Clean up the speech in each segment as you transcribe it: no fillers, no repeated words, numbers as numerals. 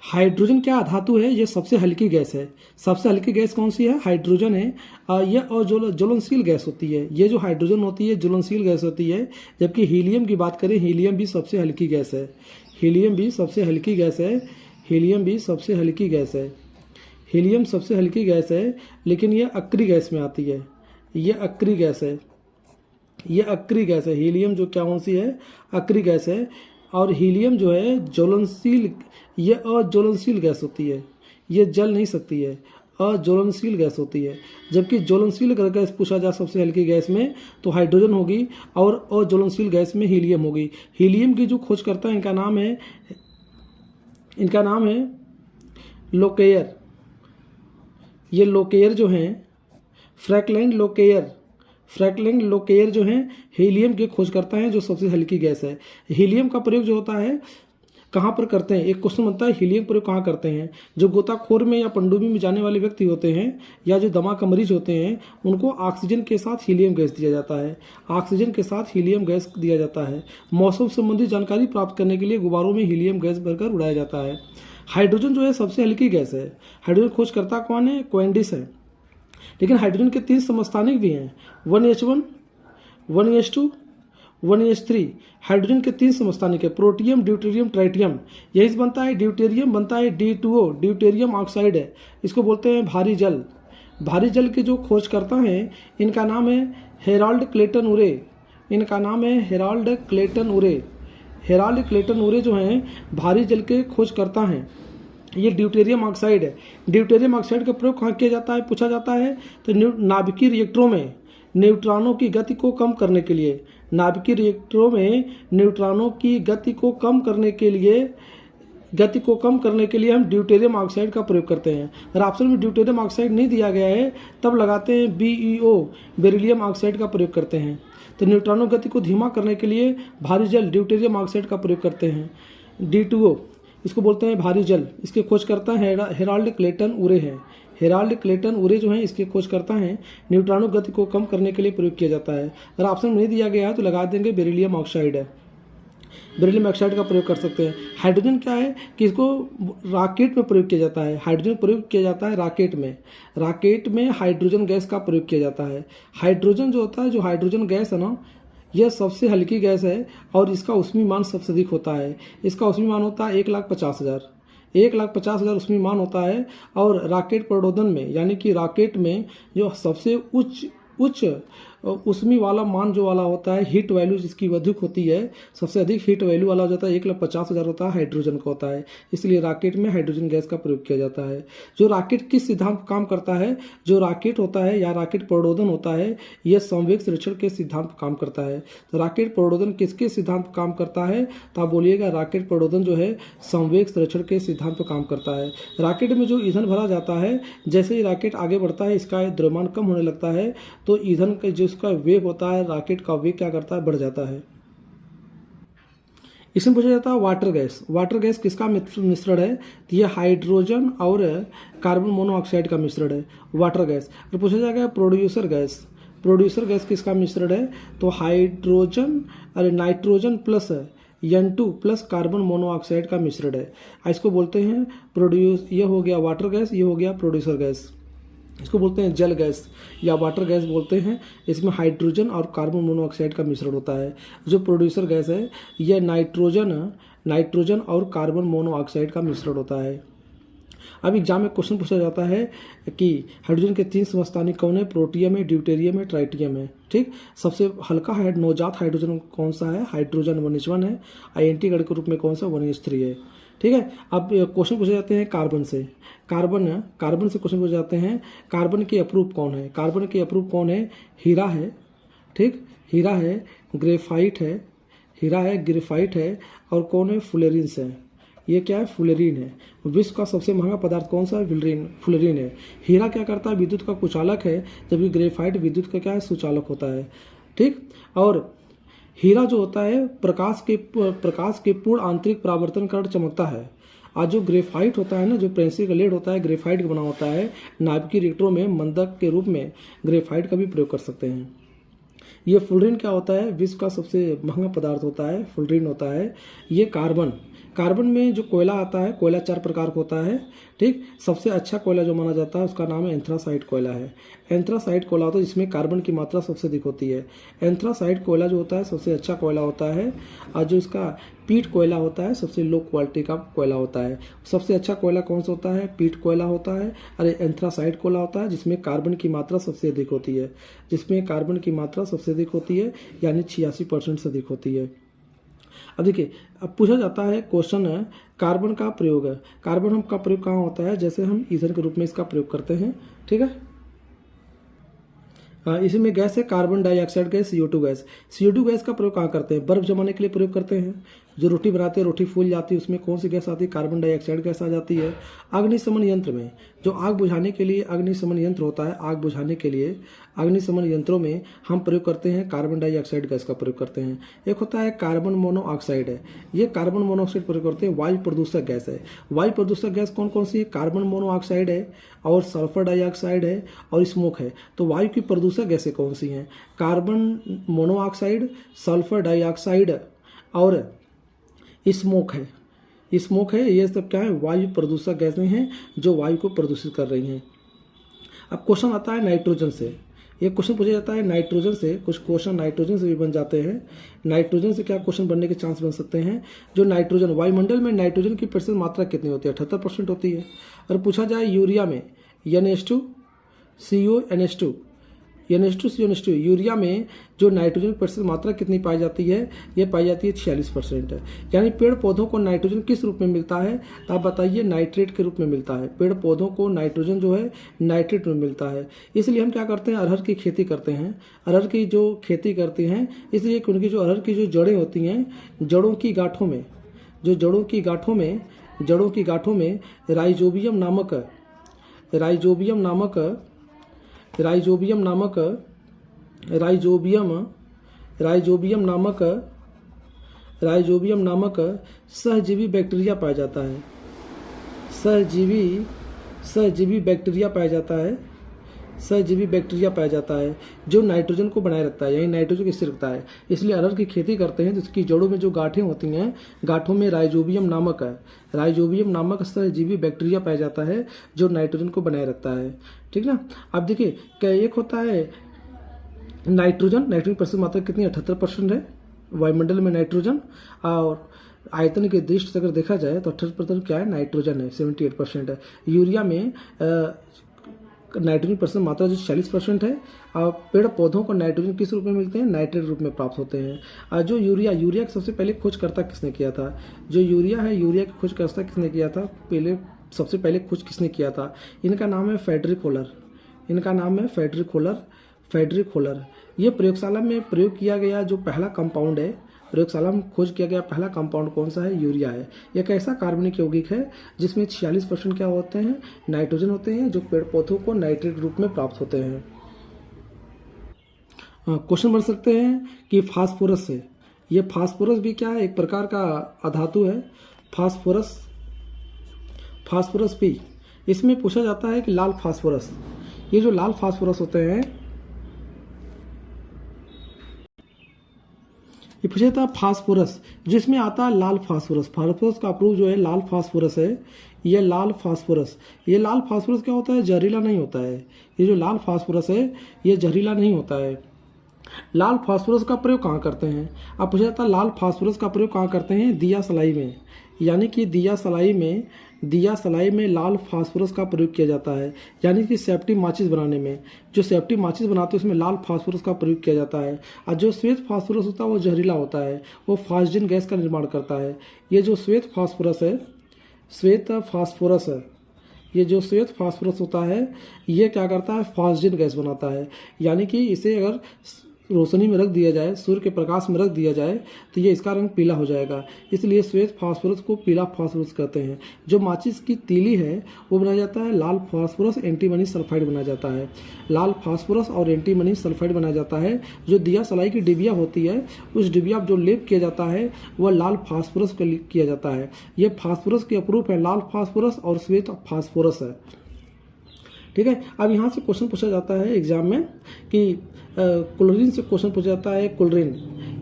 Hydrogen क्या धातु है? ये सबसे हल्की गैस है। सबसे हल्की गैस कौन सी है? हाइड्रोजन है। यह और ज्वलनशील गैस होती है। ये जो हाइड्रोजन होती है ज्वलनशील गैस होती है। जबकि हीलियम की बात करें, हीलियम भी सबसे हल्की गैस है। हीलियम भी सबसे हल्की गैस है। हीलियम भी सबसे हल्की गैस है। हीलियम सबसे हल्की गैस है, लेकिन यह अक्री गैस में आती है। यह अक्री गैस है। यह अक्री गैस है। हीलियम जो क्या कौन सी है? अक्री गैस है। और हीलियम जो है ज्वलनशील, ये अज्वलनशील गैस होती है। ये जल नहीं सकती है, अज्वलनशील गैस होती है। जबकि ज्वलनशील अगर गैस पूछा जाए सबसे हल्की गैस में तो हाइड्रोजन होगी, और अज्वलनशील गैस में हीलियम होगी। हीलियम की जो खोज करता है इनका नाम है लोकेयर। ये लोकेयर जो हैं, फ्रैंकलिन लोकेयर जो हैं हीलियम के खोज करता है, जो सबसे हल्की गैस है। हीलियम का प्रयोग जो होता है कहाँ पर करते हैं? एक क्वेश्चन बनता है, हीलियम प्रयोग कहाँ करते हैं? जो गोताखोर में या पनडुब्बी में जाने वाले व्यक्ति होते हैं, या जो दमा का मरीज होते हैं, उनको ऑक्सीजन के साथ हीलियम गैस दिया जाता है। ऑक्सीजन के साथ हीलियम गैस दिया जाता है। मौसम संबंधी जानकारी प्राप्त करने के लिए गुब्बारों में हीलियम गैस भरकर उड़ाया जाता है। हाइड्रोजन जो है सबसे हल्की गैस है। हाइड्रोजन खोजकर्ता कौन है? कोएंडिस है। लेकिन हाइड्रोजन के 3 समस्थानिक भी हैं, 1s1, 1s2, 1s3। हाइड्रोजन के 3 समस्थानिक है, प्रोटियम, ड्यूटेरियम, ट्राइटियम। यही से बनता है ड्यूटेरियम, बनता है D2O, ड्यूटेरियम ऑक्साइड है। इसको बोलते हैं भारी जल। भारी जल के जो खोज करता है इनका नाम है हेराल्ड क्लेटन उरे। इनका नाम है हेराल्ड क्लेटन उरे। हेराल्ड क्लेटन उरे जो हैं भारी जल के खोज करता हैं। ये ड्यूटेरियम ऑक्साइड है। ड्यूटेरियम ऑक्साइड का प्रयोग कहाँ किया जाता है? पूछा जाता है तो नाभिकीय रिएक्टरों में न्यूट्रॉनों की गति को कम करने के लिए, नाभिकीय रिएक्टरों में न्यूट्रॉनों की गति को कम करने के लिए हम ड्यूटेरियम ऑक्साइड का प्रयोग करते हैं। अगर ऑप्शन में ड्यूटेरियम ऑक्साइड नहीं दिया गया है तब लगाते हैं BeO, बेरिलियम ऑक्साइड का प्रयोग करते हैं। तो न्यूट्रॉनों गति को धीमा करने के लिए भारी जल ड्यूटेरियम ऑक्साइड का प्रयोग करते हैं। D2O, इसको बोलते हैं भारी जल। इसके खोज करता है हेराल्ड क्लेटन उरे हैं। हेराल्ड क्लेटन उरे जो हैं इसके खोज करता है। न्यूट्रॉनों गति को कम करने के लिए प्रयोग किया जाता है। अगर ऑप्शन में नहीं दिया गया है तो लगा देंगे बेरिलियम ऑक्साइड है। बेरिलियम ऑक्साइड का प्रयोग कर सकते हैं। हाइड्रोजन क्या है कि इसको रॉकेट में प्रयोग किया जाता है। हाइड्रोजन प्रयोग किया जाता है रॉकेट में। रॉकेट में हाइड्रोजन गैस का प्रयोग किया जाता है। हाइड्रोजन जो होता है, जो हाइड्रोजन गैस है ना, यह सबसे हल्की गैस है और इसका ऊष्मी मान सबसे अधिक होता है। इसका ऊष्मी मान होता है 1,50,000। 1,50,000 ऊष्मी मान होता है। और रॉकेट प्रणोदन में, यानी कि रॉकेट में जो सबसे उच्च ऊष्मी वाला मान जो वाला होता है, हीट वैल्यू जिसकी अधिक होती है, सबसे अधिक हीट वैल्यू वाला हो जाता है 1,50,000 होता है, हाइड्रोजन का होता है। इसलिए रॉकेट में हाइड्रोजन गैस का प्रयोग किया जाता है। जो रॉकेट किस सिद्धांत पर काम करता है? जो रॉकेट होता है या रॉकेट प्रणोदन होता है, यह संवेग संरक्षण के सिद्धांत पर काम करता है। तो रॉकेट प्रणोदन किसके सिद्धांत पर काम करता है? तो आप बोलिएगा रॉकेट प्रणोदन जो है संवेग संरक्षण के सिद्धांत पर काम करता है। रॉकेट में जो ईंधन भरा जाता है, जैसे ही रॉकेट आगे बढ़ता है इसका द्रव्यमान कम होने लगता है, तो ईंधन का जो इसका वेग होता है, रॉकेट का वेग क्या करता है? बढ़ जाता है। इसमें पूछा जाता है वाटर गैस। वाटर गैस किसका मिश्रण है? तो यह हाइड्रोजन और कार्बन मोनोऑक्साइड का मिश्रण है वाटर गैस। और पूछा जाएगा प्रोड्यूसर गैस। प्रोड्यूसर गैस किसका मिश्रण है? तो हाइड्रोजन और nitrogen plus N2 plus carbon monoxide का मिश्रण है। इसको बोलते हैं ये हो गया वाटर गैस, ये हो गया प्रोड्यूसर गैस। इसको बोलते हैं जल गैस या वाटर गैस बोलते हैं। इसमें हाइड्रोजन और कार्बन मोनोऑक्साइड का मिश्रण होता है। जो प्रोड्यूसर गैस है यह नाइट्रोजन और कार्बन मोनोऑक्साइड का मिश्रण होता है। अब एग्जाम में क्वेश्चन पूछा जाता है कि हाइड्रोजन के 3 समस्थानिक कौन है? प्रोटियम है, ड्यूटेरियम है, ट्राइटियम है। ठीक, सबसे हल्का नवजात हाइड्रोजन कौन सा है? हाइड्रोजन 1s1 है। INT गण के रूप में कौन सा? 1s3 है। ठीक है। अब क्वेश्चन पूछे जाते हैं कार्बन से। कार्बन से क्वेश्चन पूछे जाते हैं, कार्बन के अप्रूप कौन है? कार्बन के अप्रूप कौन है? हीरा है। ठीक, हीरा है, ग्रेफाइट है, और कौन है? फुलेरिन्स है। ये क्या है? फुलेरिन है। विश्व का सबसे महंगा पदार्थ कौन सा है? फुलेरिन है। हीरा क्या करता है? विद्युत का कुचालक है, जबकि ग्रेफाइट विद्युत का क्या है? सुचालक होता है। ठीक, और हीरा जो होता है प्रकाश के पूर्ण आंतरिक परावर्तन कारण चमकता है। आज जो ग्रेफाइट होता है ना, जो पेंसिल का लेड होता है, ग्रेफाइट का बना होता है। नाभिकीय रिएक्टरों में मंदक के रूप में ग्रेफाइट का भी प्रयोग कर सकते हैं। ये फुलरिन क्या होता है? विश्व का सबसे महंगा पदार्थ होता है, फुलरिन होता है। ये कार्बन कार्बन में जो कोयला आता है, कोयला 4 प्रकार का होता है, ठीक। सबसे अच्छा कोयला जो माना जाता है उसका नाम है एंथ्रासाइट कोयला है। एंथ्रासाइट कोयला होता है जिसमें कार्बन की मात्रा सबसे अधिक होती है। एंथ्रासाइट कोयला जो होता है सबसे अच्छा कोयला होता है, और जो इसका पीट कोयला होता है सबसे लो क्वालिटी का कोयला होता है। सबसे अच्छा कोयला कौन सा होता है? पीट कोयला होता है, अरे एंथ्रासाइट कोयला होता है जिसमें कार्बन की मात्रा सबसे अधिक होती है, जिसमें कार्बन की मात्रा सबसे अधिक होती है, यानी 86% से अधिक होती है। अब देखिए, अब पूछा जाता है क्वेश्चन है कार्बन का प्रयोग है। कार्बन हम का प्रयोग कहाँ होता है? जैसे हम ईंधन के रूप में इसका प्रयोग करते हैं, ठीक है। इसी में गैस है carbon dioxide gas, CO2 gas. CO2 gas का प्रयोग कहाँ करते हैं? बर्फ जमाने के लिए प्रयोग करते हैं। जो रोटी बनाते हैं, रोटी फूल जाती है, उसमें कौन सी गैस आती है? कार्बन डाइऑक्साइड गैस आ जाती है। अग्निशमन यंत्र में, जो आग बुझाने के लिए अग्निशमन यंत्र होता है, आग बुझाने के लिए अग्निशमन यंत्रों में हम प्रयोग करते हैं कार्बन डाइऑक्साइड गैस का प्रयोग करते हैं। एक होता है कार्बन मोनोऑक्साइड है, ये कार्बन मोनोऑक्साइड प्रयोग करते हैं, वायु प्रदूषक गैस है। वायु प्रदूषक गैस कौन कौन सी है? कार्बन मोनोऑक्साइड है और सल्फर डाइऑक्साइड है और स्मोक है। तो वायु की प्रदूषक गैसें कौन सी हैं? कार्बन मोनोऑक्साइड, सल्फर डाइऑक्साइड और स्मोक है। स्मोक है, ये सब क्या है? वायु प्रदूषक गैसें हैं जो वायु को प्रदूषित कर रही हैं। अब क्वेश्चन आता है नाइट्रोजन से। एक क्वेश्चन पूछा जाता है नाइट्रोजन से, कुछ क्वेश्चन नाइट्रोजन से भी बन जाते हैं। नाइट्रोजन से क्या क्वेश्चन बनने के चांस बन सकते हैं? जो नाइट्रोजन, वायुमंडल में नाइट्रोजन की प्रतिशत मात्रा कितनी होती है? 78% होती है। और पूछा जाए यूरिया में, NH2 CONH2 NH2 CONH2, urea में जो नाइट्रोजन की प्रतिशत मात्रा कितनी पाई जाती है? ये पाई जाती है 46%। यानी पेड़ पौधों को नाइट्रोजन किस रूप में मिलता है? तो आप बताइए, नाइट्रेट के रूप में मिलता है। पेड़ पौधों को नाइट्रोजन जो है नाइट्रेट में मिलता है। इसलिए हम क्या करते हैं? अरहर की खेती करते हैं। अरहर की जो खेती करते हैं इसलिए उनकी जो अरहर की जो जड़ें होती हैं, जड़ों की गांठों में, जो जड़ों की गांठों में राइजोबियम नामक सहजीवी बैक्टीरिया पाया जाता है। सहजीवी बैक्टीरिया पाया जाता है जो नाइट्रोजन को बनाए रखता है, यानी नाइट्रोजन को स्थिर रखता है। इसलिए अरहर की खेती करते हैं तो उसकी जड़ों में जो गांठें होती हैं, गांठों में राइजोबियम नामक सहजीवी बैक्टीरिया पाया जाता है जो नाइट्रोजन को बनाए रखता है, ठीक ना। अब देखिए, क्या एक होता है नाइट्रोजन की प्रतिशत मात्रा कितनी? 78% है वायुमंडल में नाइट्रोजन। और आयतन के दृष्टि से अगर देखा जाए तो 78% क्या है? नाइट्रोजन है, 78% है। यूरिया में नाइट्रोजन की प्रतिशत मात्रा जो 40% है। और पेड़ पौधों को नाइट्रोजन किस रूप में मिलते हैं? नाइट्रेट रूप में प्राप्त होते हैं। जो यूरिया की सबसे पहले खोजकर्ता किसने किया था? जो यूरिया की खोजकर्ता किसने किया था? सबसे पहले खोज किसने किया था? इनका नाम है फेडरिक होलर। ये प्रयोगशाला में प्रयोग किया गया जो पहला कंपाउंड है, प्रयोगशाला में खोज किया गया पहला कंपाउंड कौन सा है? यूरिया है। एक ऐसा कार्बनिक यौगिक है जिसमें 46% क्या होते हैं? नाइट्रोजन होते हैं, जो पेड़ पौधों को नाइट्रेट रूप में प्राप्त होते हैं। क्वेश्चन बन सकते हैं कि फास्फोरस से, ये फास्फोरस भी क्या है? एक प्रकार का अधातु है, फास्फोरस भी। इसमें पूछा जाता है कि लाल फास्फोरस, ये जो लाल फास्फोरस होते हैं, ये पूछा जाता है फास्फोरस, जिसमें आता है लाल फास्फोरस का अप्रूव जो है लाल फास्फोरस है। ये लाल फास्फोरस क्या होता है? जहरीला नहीं होता है। ये जो लाल फास्फोरस है ये जहरीला नहीं होता है। लाल फास्फोरस का प्रयोग कहाँ करते हैं? अब पूछा जाता है लाल फास्फोरस का प्रयोग कहाँ करते हैं? दिया सलाई में, यानी कि दिया सलाई में लाल फास्फोरस का प्रयोग किया जाता है। यानी कि सेफ्टी माचिस बनाने में, जो सेफ्टी माचिस बनाते हैं उसमें लाल फास्फोरस का प्रयोग किया जाता है। और जो श्वेत फास्फोरस होता है वो जहरीला होता है, वो फास्जिन गैस का निर्माण करता है। ये जो श्वेत फास्फोरस होता है ये क्या करता है? फास्जिन गैस बनाता है। यानी कि इसे अगर रोशनी में रख दिया जाए, सूर्य के प्रकाश में रख दिया जाए तो ये इसका रंग पीला हो जाएगा। इसलिए श्वेत फास्फोरस को पीला फास्फोरस कहते हैं। जो माचिस की तीली है वो बनाया जाता है लाल फास्फोरस एंटीमनी सल्फाइड बनाया जाता है। लाल फास्फोरस और एंटीमनी सल्फाइड बनाया जाता है। जो दिया सलाई की डिबिया होती है, उस डिबिया जो लेप किया जाता है वह लाल फास्फोरस का किया जाता है। ये फास्फोरस के अप्रूप है लाल फास्फोरस और श्वेत फास्फोरस है, ठीक है। अब यहाँ से क्वेश्चन पूछा जाता है एग्जाम में कि क्लोरीन से क्वेश्चन पूछा जाता है क्लोरीन,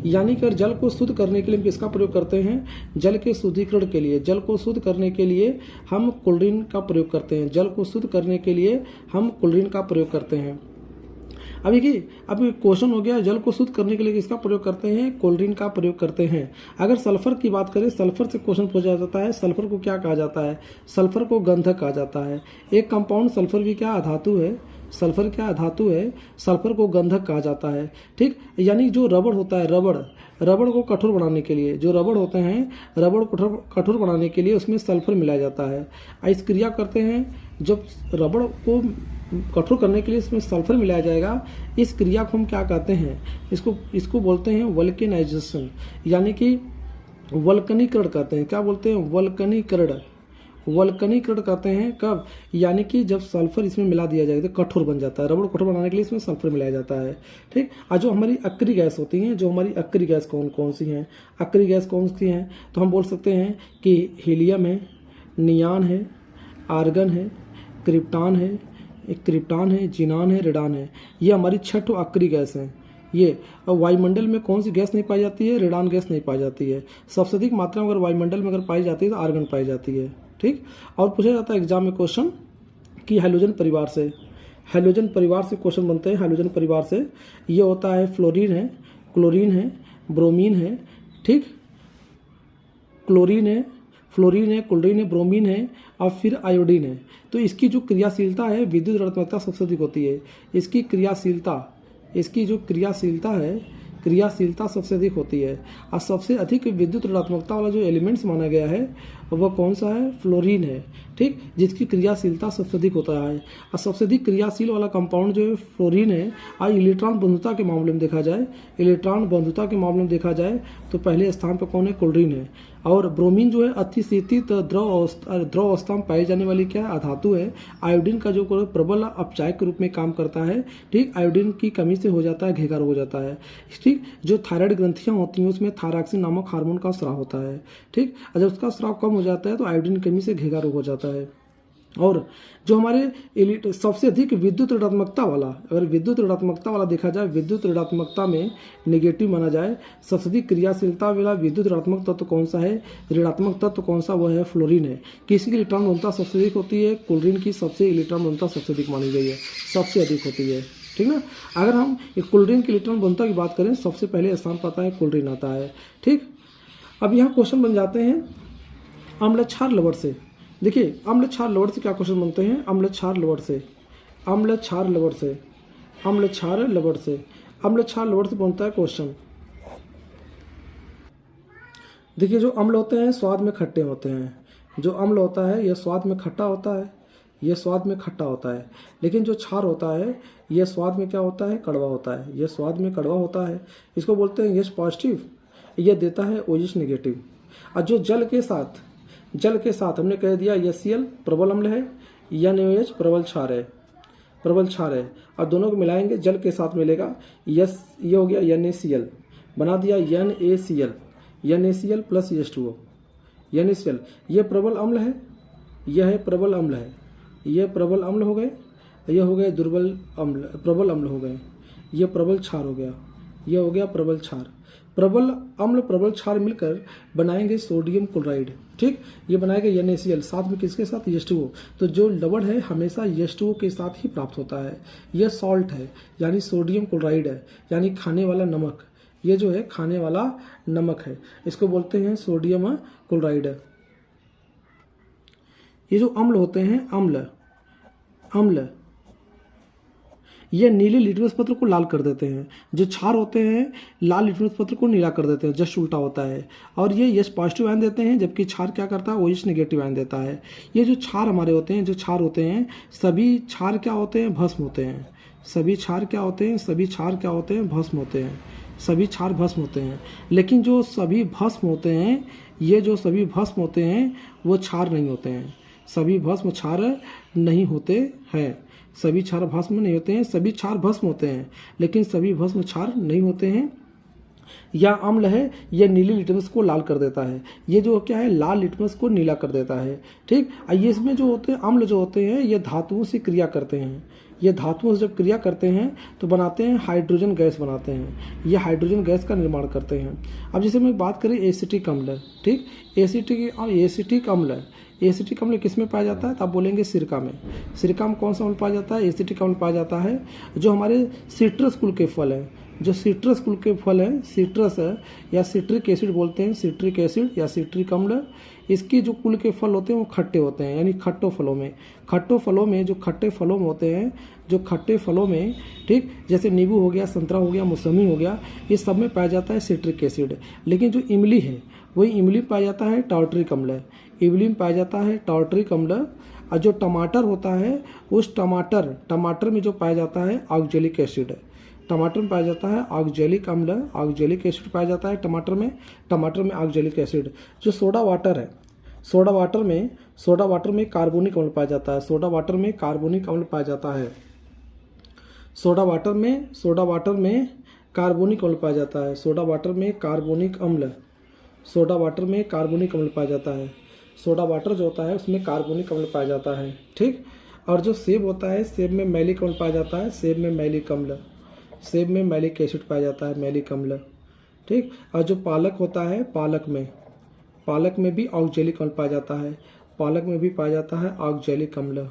यानी कि जल को शुद्ध करने के लिए हम किसका प्रयोग करते हैं, जल के शुद्धिकरण के लिए, जल को शुद्ध करने के लिए हम क्लोरीन का प्रयोग करते हैं, जल को शुद्ध करने के लिए हम क्लोरीन का प्रयोग करते हैं। अभी क्वेश्चन हो गया जल को शुद्ध करने के लिए किसका प्रयोग करते हैं, क्लोरीन का प्रयोग करते हैं। अगर सल्फर की बात करें, सल्फर से क्वेश्चन पूछा जाता है, सल्फर को क्या कहा जाता है, सल्फर को गंधक कहा जाता है। एक कंपाउंड सल्फर भी क्या अधातु है, सल्फर क्या धातु है, सल्फर को गंधक कहा जाता है। ठीक, यानी जो रबड़ होता है, रबड़ को कठोर बनाने के लिए, जो रबड़ होते हैं रबड़ को कठोर बनाने के लिए उसमें सल्फर मिलाया जाता है। इस क्रिया करते हैं, जब रबड़ को कठोर करने के लिए इसमें सल्फर मिलाया जाएगा, इस क्रिया को हम क्या कहते हैं, इसको बोलते हैं वल्केनाइजेशन, यानी कि वल्कनीकरण कहते हैं। क्या बोलते हैं, वल्कनीकरण कहते हैं। कब, यानी कि जब सल्फर इसमें मिला दिया जाएगा तो कठोर बन जाता है। रबड़ कठोर बनाने के लिए इसमें सल्फर मिलाया जाता है। ठीक, और जो हमारी अक्रिय गैस होती हैं, जो हमारी अक्रिय गैस कौन सी हैं, अक्रिय गैस कौन सी हैं, तो हम बोल सकते हैं कि हीलियम है, नियान है, आर्गन है, क्रिप्टान है, जिनान है, रेडान है। ये हमारी 6 अक्रिय गैस हैं। ये वायुमंडल में कौन सी गैस नहीं पाई जाती है, रेडान गैस नहीं पाई जाती है। सबसे अधिक मात्रा में अगर वायुमंडल में अगर पाई जाती है तो आर्गन पाई जाती है। ठीक, और पूछा जाता है एग्जाम में क्वेश्चन कि हाइड्रोजन परिवार से क्वेश्चन बनते हैं। हाइड्रोजन परिवार से ये होता है फ्लोरीन है, क्लोरीन है, ब्रोमीन है। ठीक, फ्लोरीन है, क्लोरीन है, ब्रोमीन है और फिर आयोडीन है। तो इसकी जो क्रियाशीलता है, विद्युत ऋणात्मकता सबसे अधिक होती है। इसकी जो क्रियाशीलता सबसे अधिक होती है। और सबसे अधिक विद्युत ऋणात्मकता वाला जो एलिमेंट्स माना गया है वह कौन सा है, फ्लोरीन है। ठीक, जिसकी क्रियाशीलता सबसे अधिक होता है। और सबसे अधिक क्रियाशील वाला कंपाउंड जो है फ्लोरीन है। और इलेक्ट्रॉन बंधुता के मामले में देखा जाए तो पहले स्थान पर कौन है, क्लोरीन है। और ब्रोमीन जो है अतिशीतित द्रव अवस्था में पाई जाने वाली क्या अधातु है। आयोडीन का जो प्रबल अपचायक के रूप में काम करता है। ठीक, आयोडीन की कमी से हो जाता है, घेगा रोग हो जाता है। ठीक, जो थायराइड ग्रंथियां होती हैं उसमें थायरॉक्सिन नामक हार्मोन का स्राव होता है। ठीक, और जब उसका स्राव कम हो जाता है तो आयोडीन की कमी से घेगा रोग हो जाता है। और जो हमारे सबसे अधिक विद्युत ऋणात्मकता वाला, अगर विद्युत ऋणात्मकता वाला देखा जाए, विद्युत ऋणात्मकता में नेगेटिव माना जाए, सबसे अधिक क्रियाशीलता वाला विद्युत ऋणात्मक तत्व कौन सा है, ऋणात्मक तत्व कौन सा, वह है फ्लोरीन है। किसी की इलेक्ट्रॉन घनत्व सबसे अधिक होती है, क्लोरीन की सबसे इलेक्ट्रॉन घनत्व सबसे अधिक मानी गई है, सबसे अधिक होती है। ठीक ना, अगर हम क्लोरीन की इलेक्ट्रॉन घनत्व की बात करें, सबसे पहले स्थान पर आता है क्लोरीन आता है। ठीक, अब यहाँ क्वेश्चन बन जाते हैं अम्ल क्षार लवण से। देखिए, अम्ल क्षार लवण से क्या क्वेश्चन बनते हैं, अम्ल क्षार लवण से बनता है क्वेश्चन। देखिए, जो अम्ल होते हैं स्वाद में खट्टे होते हैं। जो अम्ल होता है यह स्वाद में खट्टा होता है, लेकिन जो क्षार होता है यह स्वाद में क्या होता है, कड़वा होता है। इसको बोलते हैं यश पॉजिटिव, यह देता है ओएच नेगेटिव। और जो जल के साथ हमने कह दिया HCl प्रबल अम्ल है, NaOH प्रबल क्षार है। और दोनों को मिलाएंगे, जल के साथ मिलेगा, ये हो गया NaCl, बना दिया NaCl प्लस H2O। NaCl ये प्रबल अम्ल है, यह है प्रबल अम्ल है, ये प्रबल अम्ल हो गए, यह हो गए प्रबल अम्ल हो गए, यह प्रबल क्षार हो गया, यह हो गया प्रबल क्षार। प्रबल अम्ल प्रबल क्षार मिलकर बनाएंगे सोडियम क्लोराइड। ठीक, ये बनाएगा NaCl, साथ में किसके साथ, H2O। तो जो लवण है हमेशा H2O के साथ ही प्राप्त होता है। यह सॉल्ट है, यानी सोडियम क्लोराइड है, यानी खाने वाला नमक। ये जो है खाने वाला नमक है, इसको बोलते हैं सोडियम क्लोराइड। ये जो अम्ल होते हैं, अम्ल ये नीले लिटमस पत्र को लाल कर देते हैं। जो क्षार होते हैं लाल लिटमस पत्र को नीला कर देते हैं, जस्ट उल्टा होता है। और ये यश पॉजिटिव आयन देते हैं, जबकि क्षार क्या करता है, OH नेगेटिव आयन देता है। ये जो क्षार हमारे होते हैं, सभी क्षार क्या होते हैं, भस्म होते हैं। सभी क्षार भस्म होते हैं। लेकिन जो सभी भस्म होते हैं, वो क्षार नहीं होते हैं। सभी भस्म क्षार नहीं होते हैं, सभी क्षार भस्म नहीं होते हैं। सभी क्षार भस्म होते हैं, लेकिन सभी भस्म क्षार नहीं होते हैं। या अम्ल है, यह नीली लिटमस को लाल कर देता है। ये जो क्या है, लाल लिटमस को नीला कर देता है। ठीक, ये इसमें जो होते हैं अम्ल जो होते हैं ये धातुओं से क्रिया करते हैं। ये धातुओं से जब क्रिया करते हैं तो बनाते हैं हाइड्रोजन गैस बनाते हैं। ये हाइड्रोजन गैस का निर्माण करते हैं। अब जैसे मैं बात करें एसिटिक अम्ल, ठीक, एसिटिक अम्ल किस में पाया जाता है, तो आप बोलेंगे सिरका में। सिरका में कौन सा अम्ल पाया जाता है, एसिटिक अम्ल पाया जाता है जो हमारे सिट्रस कुल के फल हैं। जो सिट्रस कुल के फल हैं, सिट्रस है या सिट्रिक एसिड बोलते हैं, सिट्रिक एसिड या सिट्रिक अम्ल, इसके जो कुल के फल होते हैं वो खट्टे होते हैं, यानी खट्टो फलों में जो खट्टे फलों में होते हैं, जो खट्टे फलों में, ठीक, जैसे नींबू हो गया, संतरा हो गया, मौसमी हो गया, इस सब में पाया जाता है सिट्रिक एसिड। लेकिन जो इमली है वही इमली में पाया जाता है टार्टरिक अम्ल, इमली में पाया जाता है टार्टरिक अम्ल। और जो टमाटर होता है उस टमाटर में जो पाया जाता है ऑक्जेलिक एसिड, टमाटर में पाया जाता है ऑक्जेलिक अम्ल, ऑक्जेलिक एसिड पाया जाता है टमाटर में ऑक्जेलिक एसिड। जो सोडा वाटर है, सोडा वाटर में कार्बोनिक अम्ल पाया जाता है, सोडा वाटर में कार्बोनिक अम्ल पाया जाता है, सोडा वाटर में कार्बोनिक अम्ल पाया जाता है, सोडा वाटर में कार्बोनिक अम्ल पाया जाता है, सोडा वाटर जो होता है उसमें कार्बोनिक अम्ल पाया जाता है। ठीक, और जो सेब होता है, सेब में मैलिक अम्ल पाया जाता है, सेब में मैलिक एसिड पाया जाता है, मैलिक अम्ल। ठीक, और जो पालक होता है, पालक में भी ऑक्जेलिक अम्ल पाया जाता है, पालक में भी पाया जाता है ऑक्जेलिक अम्ल।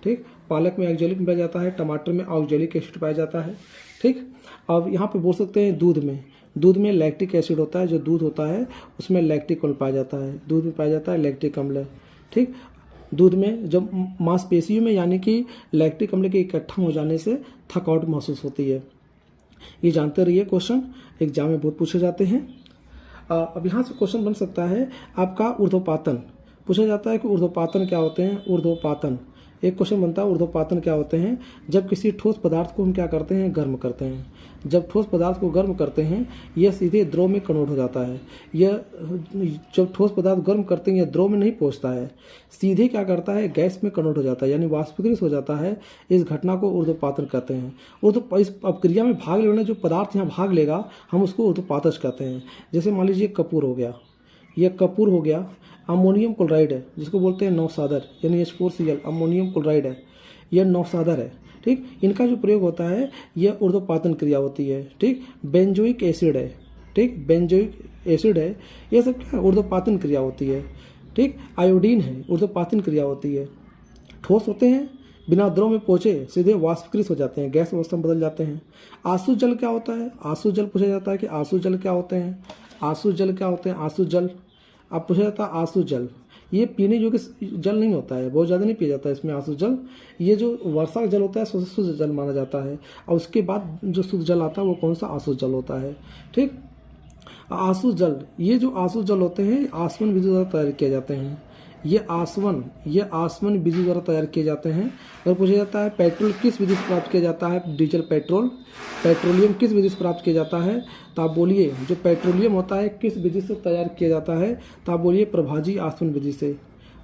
ठीक, पालक में ऑक्जेलिक पाया जाता है, टमाटर में ऑक्जेलिक एसिड पाया जाता है। ठीक, अब यहाँ पे बोल सकते हैं दूध में लैक्टिक एसिड होता है, जो दूध होता है उसमें लैक्टिक अम्ल पाया जाता है, दूध में पाया जाता है लैक्टिक अम्ल। ठीक, दूध में जब मांसपेशियों में यानी कि लैक्टिक अम्ल के इकट्ठा हो जाने से थकावट महसूस होती है। ये जानते रहिए, क्वेश्चन एग्जाम में बहुत पूछे जाते हैं। अब यहाँ से क्वेश्चन बन सकता है आपका ऊर्ध्वपातन, पूछा जाता है कि ऊर्ध्वपातन क्या होते हैं। ऊर्ध्वपातन एक क्वेश्चन बनता है, ऊर्ध्वपातन क्या होते हैं। जब किसी ठोस पदार्थ को हम क्या करते हैं, गर्म करते हैं। जब ठोस पदार्थ को गर्म करते हैं यह सीधे द्रव में कन्वर्ट हो जाता है। यह जब ठोस पदार्थ गर्म करते हैं यह द्रव में नहीं पहुंचता है, सीधे क्या करता है, गैस में कन्वर्ट हो जाता है, यानी वाष्पीकृत हो जाता है। इस घटना को ऊर्ध्वपातन कहते हैं। इस प्रक्रिया में भाग लेने जो पदार्थ यहाँ भाग लेगा हम उसको ऊर्ध्वपातज कहते हैं। जैसे मान लीजिए कपूर हो गया, यह कपूर हो गया। अमोनियम क्लोराइड है जिसको बोलते हैं नौसादर, यानी H4Cl, अमोनियम क्लोराइड है, यह नौसादर है। ठीक, इनका जो प्रयोग होता है यह ऊर्ध्वपातन क्रिया होती है। ठीक, बेंजोइक एसिड है, ठीक, बेंजोइक एसिड है, यह सब क्या ऊर्ध्वपातन क्रिया होती है। ठीक, आयोडीन है, ऊर्ध्वपातन क्रिया होती है। ठोस होते हैं, बिना द्रव में पहुंचे सीधे वाष्पीकृत हो जाते हैं, गैस अवस्था में बदल जाते हैं। आसु जल क्या होता है, आसु जल पूछा जाता है कि आसु जल क्या होते हैं, आसु जल क्या होते हैं। आसु जल अब पूछा जाता है, आसु जल ये पीने योग्य जल नहीं होता है, बहुत ज़्यादा नहीं पिया जाता है इसमें आसु जल। ये जो वर्षा का जल होता है शुद्ध जल माना जाता है, और उसके बाद जो शुद्ध जल आता है वो कौन सा, आसु जल होता है। ठीक, आसु जल, ये जो आसु जल होते हैं आसवन विधि द्वारा तैयार किए जाते हैं। ये आसवन विधि द्वारा तैयार किए जाते हैं। अगर पूछा जाता है पेट्रोल किस विधि से प्राप्त किया जाता है, डीजल पेट्रोलियम किस विधि से प्राप्त किया जाता है, तो आप बोलिए जो पेट्रोलियम होता है किस विधि से तैयार किया जाता है, तो आप बोलिए प्रभाजी आसवन विधि से।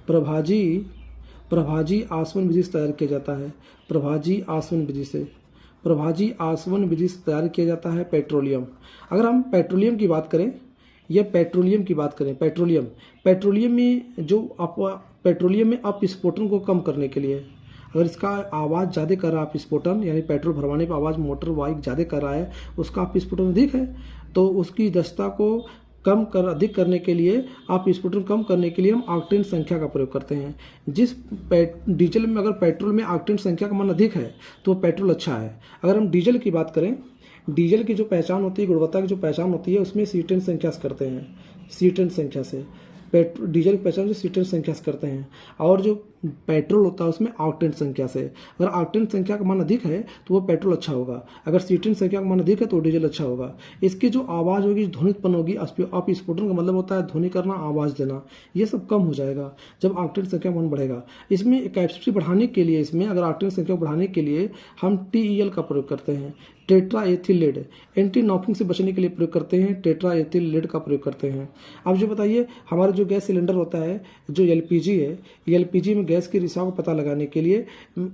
प्रभाजी आसवन विधि से तैयार किया जाता है, प्रभाजी आसवन विधि से तैयार किया जाता है पेट्रोलियम। अगर हम पेट्रोलियम की बात करें, पेट्रोलियम में अपस्फोटन को कम करने के लिए, अगर इसका आवाज़ ज़्यादा कर रहा है अपस्फोटन, यानी पेट्रोल भरवाने पर आवाज़ मोटर बाइक ज़्यादा कर रहा है, उसका अपस्फोटन अधिक है, तो उसकी दक्षता को अधिक करने के लिए, अपस्फोटन कम करने के लिए हम ऑक्टेन संख्या का प्रयोग करते हैं। जिस डीजल में अगर पेट्रोल में ऑक्टेन संख्या का मान अधिक है तो पेट्रोल अच्छा है। अगर हम डीजल की बात करें, डीजल की जो पहचान होती है, गुणवत्ता की जो पहचान होती है उसमें C10 संख्या से करते हैं, C10 संख्या से डीजल की पहचान जो C10 संख्या से करते हैं। और जो पेट्रोल होता है उसमें ऑक्टेन संख्या से। अगर ऑक्टेन संख्या का मान अधिक है तो वो पेट्रोल अच्छा होगा, अगर C10 संख्या का मान अधिक है तो डीजल अच्छा होगा। इसकी जो आवाज़ होगी, ध्वनि उत्पन्न होगी, अपस्फोटन का मतलब होता है ध्वनि करना, आवाज़ देना, ये सब कम हो जाएगा जब ऑक्टेन संख्या मान बढ़ेगा। इसमें कैपेसिटी बढ़ाने के लिए, इसमें अगर ऑक्टेन संख्या बढ़ाने के लिए हम TEL का प्रयोग करते हैं, tetra ethyl lead, anti knocking से बचने के लिए प्रयोग करते हैं, टेट्रा एथिल लेड का प्रयोग करते हैं। अब जो बताइए हमारा जो गैस सिलेंडर होता है, जो LPG है, LPG में गैस की रिसाव का पता लगाने के लिए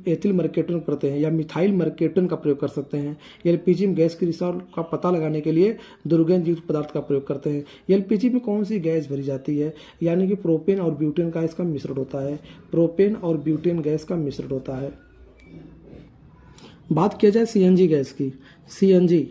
एथिल मर्केटन करते हैं या मिथाइल मर्केटन का प्रयोग कर सकते हैं। एलपीजी में गैस की रिसाव का पता लगाने के लिए दुर्गंध युक्त पदार्थ का प्रयोग करते हैं। एलपीजी में कौन सी गैस भरी जाती है, यानी कि प्रोपेन और ब्यूटेन का इसका मिश्रण होता है। प्रोपेन और ब्यूटेन गैस का मिश्रण होता है। बात किया जाए सीएनजी गैस की, सीएनजी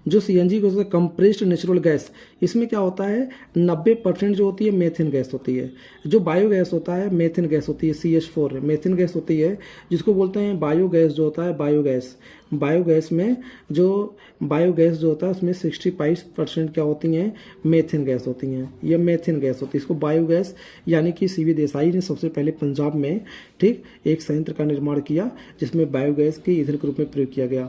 जो सीएनजी को कंप्रेस्ड नेचुरल गैस, इसमें क्या होता है 90% जो होती है मेथेन गैस होती है। जो बायोगैस होता है मेथेन गैस होती है, CH4 मेथेन गैस होती है, जिसको बोलते हैं बायोगैस जो होता है बायोगैस। बायोगैस में जो बायोगैस जो होता है उसमें 65% क्या होती हैं मेथेन गैस होती हैं, ये मेथेन गैस होती है। इसको बायोगैस यानी कि सीवी देसाई ने सबसे पहले पंजाब में ठीक एक संयंत्र का निर्माण किया जिसमें बायोगैस के ईंधन के रूप में प्रयोग किया गया।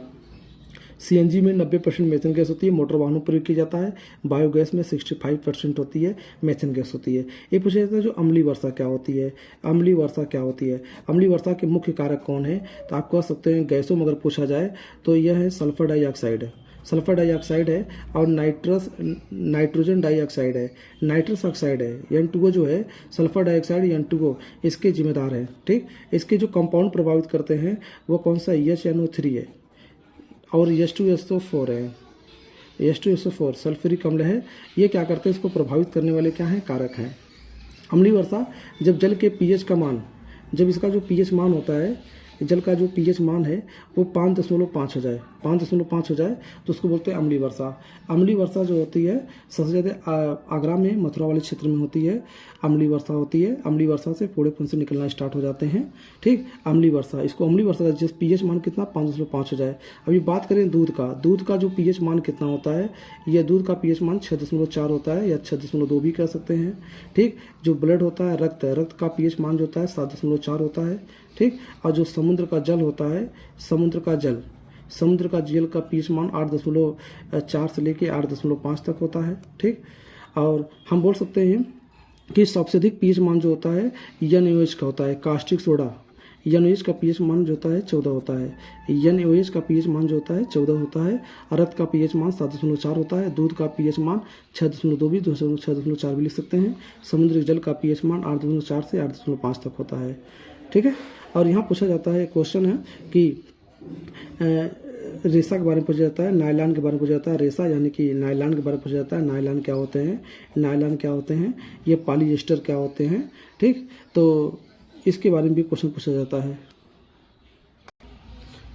सीएनजी में 90% मेथेन गैस होती है, मोटर वाहनों पर प्रयोग किया जाता है। बायोगैस में 65% होती है मेथेन गैस होती है। ये पूछा जाता है जो अम्लीय वर्षा क्या होती है, अम्लीय वर्षा क्या होती है। अम्लीय वर्षा के मुख्य कारक कौन है, तो आप कह सकते हैं गैसों में अगर पूछा जाए तो यह है सल्फर डाइऑक्साइड, सल्फर डाइऑक्साइड है, और नाइट्रोजन डाइऑक्साइड है, नाइट्रस ऑक्साइड है, N2O जो है सल्फर डाइऑक्साइड N2O इसके जिम्मेदार है। ठीक, इसके जो कंपाउंड प्रभावित करते हैं वो कौन सा HNO3 है और H2SO4 है। H2SO4 सल्फ्यूरिक अम्ल है। ये क्या करते हैं, इसको प्रभावित करने वाले क्या हैं कारक हैं। अम्लीय वर्षा जब जल के पीएच का मान, जब इसका जो पीएच मान होता है, जल का जो पीएच मान है वो 5.5 हो जाए, 5.5 हो जाए तो उसको बोलते हैं अम्लीय वर्षा। अम्लीय वर्षा जो होती है सबसे ज़्यादा आगरा में मथुरा वाले क्षेत्र में होती है, अम्लीय वर्षा होती है। अम्लीय वर्षा से फोड़े फुंसे निकलना स्टार्ट हो जाते हैं। ठीक, अम्लीय वर्षा, इसको अम्लीय वर्षा जिस पीएच मान कितना 5.5 हो जाए। अभी बात करें दूध का, दूध का जो पीएच मान कितना होता है, यह दूध का पीएच मान 6.4 होता है या 6.2 भी कह सकते हैं। ठीक, जो ब्लड होता है रक्त है, रक्त का पीएच मान जो होता है 7.4 होता है। ठीक, और जो समुद्र का जल होता है, समुद्र का जल का पीएच मान 8.4 से लेके 8.5 तक होता है। ठीक, और हम बोल सकते हैं कि सबसे अधिक पीएच मान जो होता है NaOH का होता है, कास्टिक सोडा। NaOH का पीएच मान जो होता है 14 होता है। NaOH का पीएच मान जो होता है 14 होता है। रक्त का पीएच मान 7.4 होता है। दूध का पीएच मान 6.2 भी 6.4 भी लिख सकते हैं। समुद्री जल का पीएच मान 8.4 से 8.5 तक होता है। ठीक है, और यहाँ पूछा जाता है, क्वेश्चन है कि रेशा के बारे में पूछा जाता है, नायलॉन के बारे में पूछा जाता है। रेशा यानी कि नायलॉन के बारे में पूछा जाता है। नायलॉन क्या होते हैं, नायलॉन क्या होते हैं, ये पॉलिएस्टर क्या होते हैं। ठीक, तो इसके बारे में भी क्वेश्चन पूछा जाता है।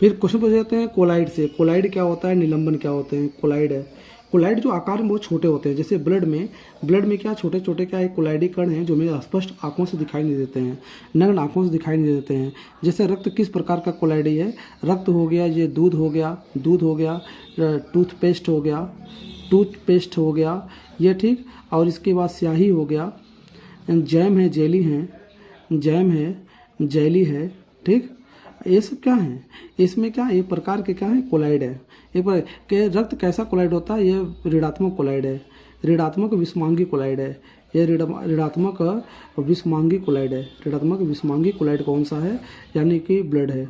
फिर क्वेश्चन पूछे जाते हैं कोलाइड से। कोलाइड क्या होता है, निलंबन क्या होते हैं। कोलाइड है, कोलाइड जो आकार में बहुत छोटे होते हैं, जैसे ब्लड में क्या छोटे छोटे क्या एक कोलाइडी कण हैं जो हमें स्पष्ट आंखों से दिखाई नहीं देते हैं, नग्न आंखों से दिखाई नहीं देते हैं। जैसे रक्त किस प्रकार का कोलाइडी है, रक्त हो गया, ये दूध हो गया, टूथपेस्ट हो गया ये। ठीक, और इसके बाद स्याही हो गया, जैम है, जेली है। ठीक, ये सब क्या है, इसमें क्या एक प्रकार के क्या है कोलाइड है। एक बार के रक्त कैसा कोलाइड होता है, ये ऋणात्मक कोलाइड है, ऋणात्मक विषमांगी कोलाइड है। ये ऋणात्मक विषमांगी कोलाइड है। ऋणात्मक विषमांगी कोलाइड कौन सा है, यानी कि ब्लड है।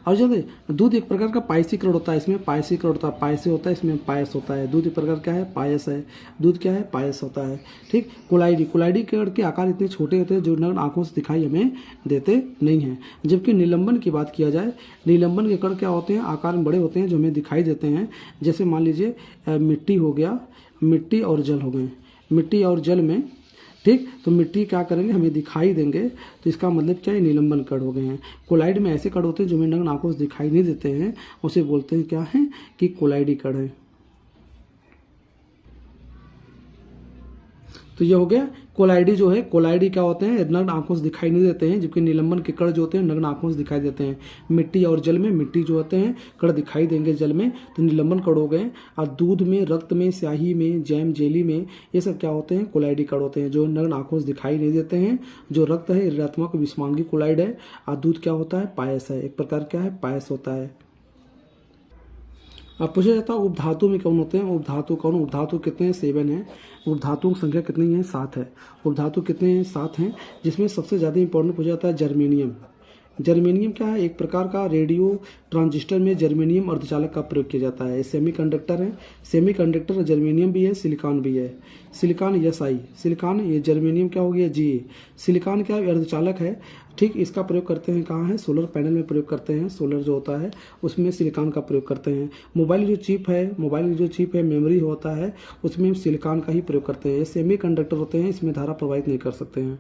और जो दूध एक प्रकार का पायसीकरण होता है, इसमें पायसीकरण होता है, पायसे होता है, इसमें पायस होता है। दूध एक प्रकार क्या है, पायस है। दूध क्या है, पायस होता है। ठीक, कोलाइडी के आकार इतने छोटे होते हैं जो नग्न आंखों से दिखाई हमें देते नहीं हैं। जबकि निलंबन की बात किया जाए, निलंबन के कण क्या होते हैं, आकार में बड़े होते हैं जो हमें दिखाई देते हैं। जैसे मान लीजिए मिट्टी हो गया, मिट्टी और जल हो गए, मिट्टी और जल में। ठीक, तो मिट्टी क्या करेंगे, हमें दिखाई देंगे, तो इसका मतलब क्या है, निलंबन कण हो गए हैं। कोलाइड में ऐसे कण होते हैं जो हमें नग्न आंखों से दिखाई नहीं देते हैं, उसे बोलते हैं क्या है कि कोलाइडी कण है। तो ये हो गया कोलाइडी जो है, कोलाइडी क्या होते हैं, नग्न आंखों से दिखाई नहीं देते हैं, जबकि निलंबन के कण जो होते हैं नग्न आंखों से दिखाई देते हैं। मिट्टी और जल में, मिट्टी जो होते हैं कण दिखाई देंगे जल में, तो निलंबन कण हो गए। और दूध में, रक्त में, स्याही में, जैम, जेली में, ये सब क्या होते हैं, कोलाइडी कण होते हैं जो नग्न आंखों से दिखाई नहीं देते हैं। जो रक्त है ऋणात्मक विषमांगी कोलाइड है, और दूध क्या होता है, पायस है, एक प्रकार क्या है, पायस होता है। अब पूछा जाता है उपधातु में कौन होते हैं, उपधातु कौन, उपधातु कितने हैं, 7 है। उपधातुओं की संख्या कितनी है, 7 है। उपधातु कितने हैं, 7 हैं, जिसमें सबसे ज़्यादा इंपॉर्टेंट पूछा जाता है जर्मेनियम। जर्मेनियम क्या है? एक प्रकार का रेडियो ट्रांजिस्टर में जर्मेनियम अर्धचालक का प्रयोग किया जाता है। ये सेमीकंडक्टर है। सेमीकंडक्टर जर्मेनियम भी है, सिलिकॉन भी है। सिलिकॉन SI, सिलिकॉन, ये जर्मेनियम क्या हो गया Ga। सिलिकॉन क्या है? अर्धचालक है। ठीक, इसका प्रयोग करते हैं कहाँ है? सोलर पैनल में प्रयोग करते हैं। सोलर जो होता है उसमें सिलिकॉन का प्रयोग करते हैं। मोबाइल जो चिप है मेमोरी होता है उसमें सिलिकॉन का ही प्रयोग करते हैं। ये सेमी कंडक्टर होते हैं, इसमें धारा प्रवाहित नहीं कर सकते हैं।